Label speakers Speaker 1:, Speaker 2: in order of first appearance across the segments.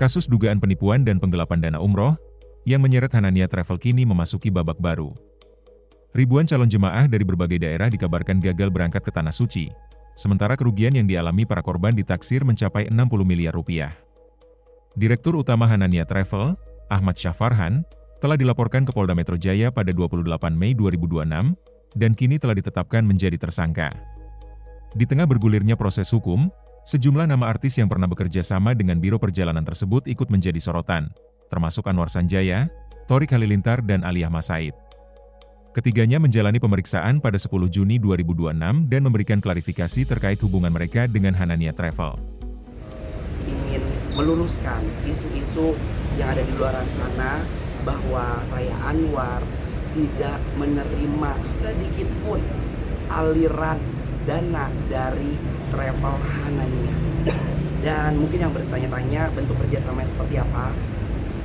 Speaker 1: Kasus dugaan penipuan dan penggelapan dana umroh yang menyeret Hanania Travel kini memasuki babak baru. Ribuan calon jemaah dari berbagai daerah dikabarkan gagal berangkat ke Tanah Suci, sementara kerugian yang dialami para korban ditaksir mencapai 60 miliar rupiah. Direktur Utama Hanania Travel, Ahmad Syafarhan, telah dilaporkan ke Polda Metro Jaya pada 28 Mei 2026 dan kini telah ditetapkan menjadi tersangka. Di tengah bergulirnya proses hukum, sejumlah nama artis yang pernah bekerja sama dengan Biro Perjalanan tersebut ikut menjadi sorotan, termasuk Anwar Sanjaya, Thorik Halilintar dan Aliyah Masaid. Ketiganya menjalani pemeriksaan pada 10 Juni 2026 dan memberikan klarifikasi terkait hubungan mereka dengan Hanania Travel.
Speaker 2: Ingin meluruskan isu-isu yang ada di luar sana bahwa saya Anwar tidak menerima sedikit pun aliran dana dari travel Hanania. Dan mungkin yang bertanya-tanya bentuk kerjasama seperti apa,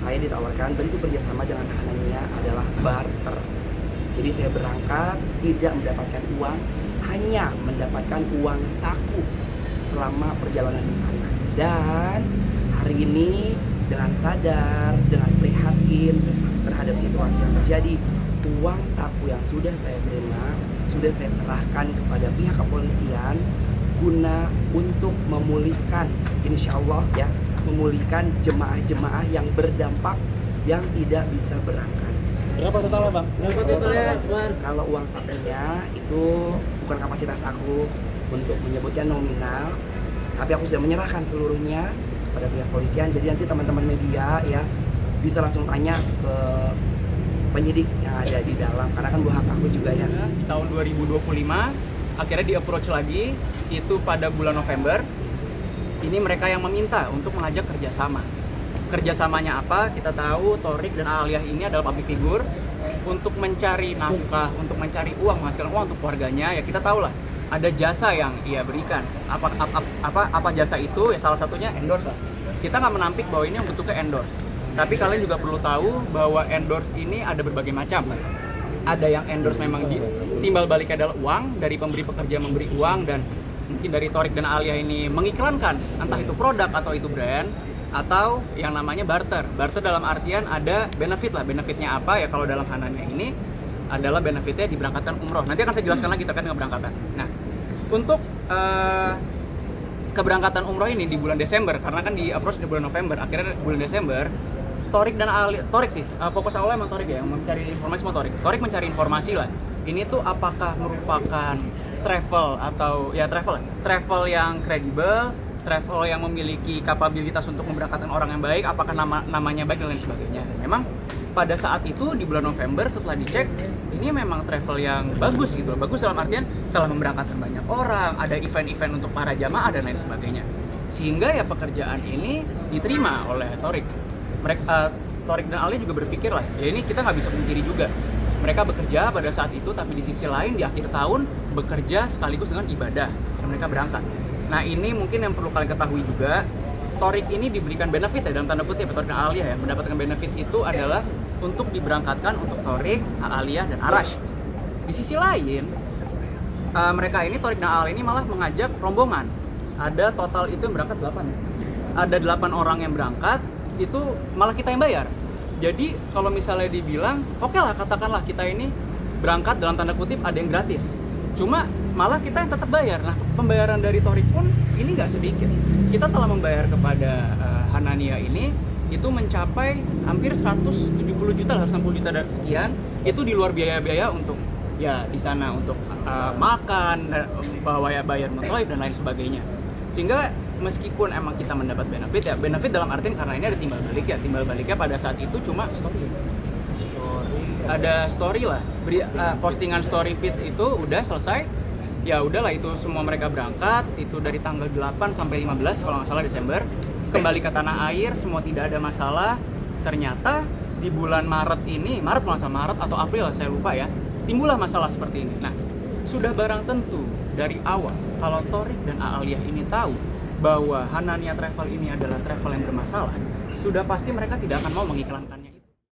Speaker 2: saya ditawarkan bentuk kerjasama dengan Hanania adalah barter. Jadi saya berangkat tidak mendapatkan uang, hanya mendapatkan uang saku selama perjalanan di sana. Dan hari ini dengan sadar, dengan prihatin terhadap situasi yang terjadi, uang saku yang sudah saya terima, sudah saya serahkan kepada pihak kepolisian guna untuk memulihkan, insya Allah ya, memulihkan jemaah-jemaah yang berdampak yang tidak bisa berangkat.
Speaker 3: Berapa totalnya, Bang?
Speaker 2: Berapa totalnya? Kalau uang sakunya itu bukan kapasitas aku untuk menyebutkan nominal, tapi aku sudah menyerahkan seluruhnya pada pihak kepolisian. Jadi nanti teman-teman media ya bisa langsung tanya ke penyidik yang ada di dalam, karena kan hak aku juga ya.
Speaker 3: Di tahun 2025 akhirnya di-approach lagi, itu pada bulan November. Ini mereka yang meminta untuk mengajak kerjasama. Kerjasamanya apa? Kita tahu Thorik dan Aliyah ini adalah public figure. Untuk mencari nafkah, untuk mencari uang, menghasilkan uang untuk keluarganya, ya kita tahu lah ada jasa yang ia berikan. Apa jasa itu? Ya salah satunya endorse lah. Kita nggak menampik bahwa ini yang bentuknya endorse. Tapi kalian juga perlu tahu bahwa endorse ini ada berbagai macam. Ada yang endorse memang timbal baliknya adalah uang, dari pemberi pekerja memberi uang, dan mungkin dari Thorik dan Aliyah ini mengiklankan entah itu produk atau itu brand, atau yang namanya barter. Barter dalam artian ada benefit lah. Benefitnya apa ya? Kalau dalam Hanania ini adalah benefitnya diberangkatkan umroh. Nanti akan saya jelaskan lagi terkait dengan keberangkatan. Nah, untuk keberangkatan umroh ini di bulan Desember, karena kan di approach di bulan November, akhirnya bulan Desember Thorik dan Thorik sih, fokus awalnya emang Thorik ya, yang mencari informasi sama Thorik. Thorik mencari informasi lah. Ini tuh apakah merupakan travel atau ya travel yang kredibel, travel yang memiliki kapabilitas untuk memberangkatkan orang yang baik, apakah namanya baik dan lain sebagainya. Dan memang pada saat itu di bulan November setelah dicek, ini memang travel yang bagus gitu loh. Bagus dalam artian telah memberangkatkan banyak orang, ada event-event untuk para jamaah dan lain sebagainya. Sehingga ya pekerjaan ini diterima oleh Thorik. Thorik dan Ali juga berpikir lah, ya ini kita nggak bisa pungkiri juga. Mereka bekerja pada saat itu, tapi di sisi lain di akhir tahun bekerja sekaligus dengan ibadah dan mereka berangkat. Nah ini mungkin yang perlu kalian ketahui juga, Thorik ini diberikan benefit ya, dalam tanda kutip, Thorik dan Aliyah ya, mendapatkan benefit itu adalah untuk diberangkatkan untuk Thorik, Aliyah, dan Arash. Di sisi lain, mereka ini, Thorik dan Aliyah ini malah mengajak rombongan. Ada total itu yang berangkat 8 ya. Ada 8 orang yang berangkat, itu malah kita yang bayar. Jadi kalau misalnya dibilang, oke lah katakanlah kita ini berangkat dalam tanda kutip ada yang gratis. Cuma malah kita yang tetap bayar. Nah, pembayaran dari Thorik pun ini nggak sedikit. Kita telah membayar kepada Hanania ini itu mencapai hampir 170 juta, 160 juta dan sekian. Itu di luar biaya-biaya untuk ya di sana untuk makan, bawa bayar mentoib dan lain sebagainya. Sehingga meskipun emang kita mendapat benefit ya, benefit dalam artian karena ini ada timbal balik ya. Timbal baliknya pada saat itu cuma ada story lah, postingan story feeds itu udah selesai. Ya udahlah, itu semua mereka berangkat itu dari tanggal 8 sampai 15 kalau nggak salah Desember, kembali ke tanah air, semua tidak ada masalah. Ternyata di bulan Maret ini, Maret atau April saya lupa ya, timbullah masalah seperti ini. Nah, sudah barang tentu dari awal kalau Thorik dan Aliyah ini tahu bahwa Hanania Travel ini adalah travel yang bermasalah, sudah pasti mereka tidak akan mau mengiklankannya.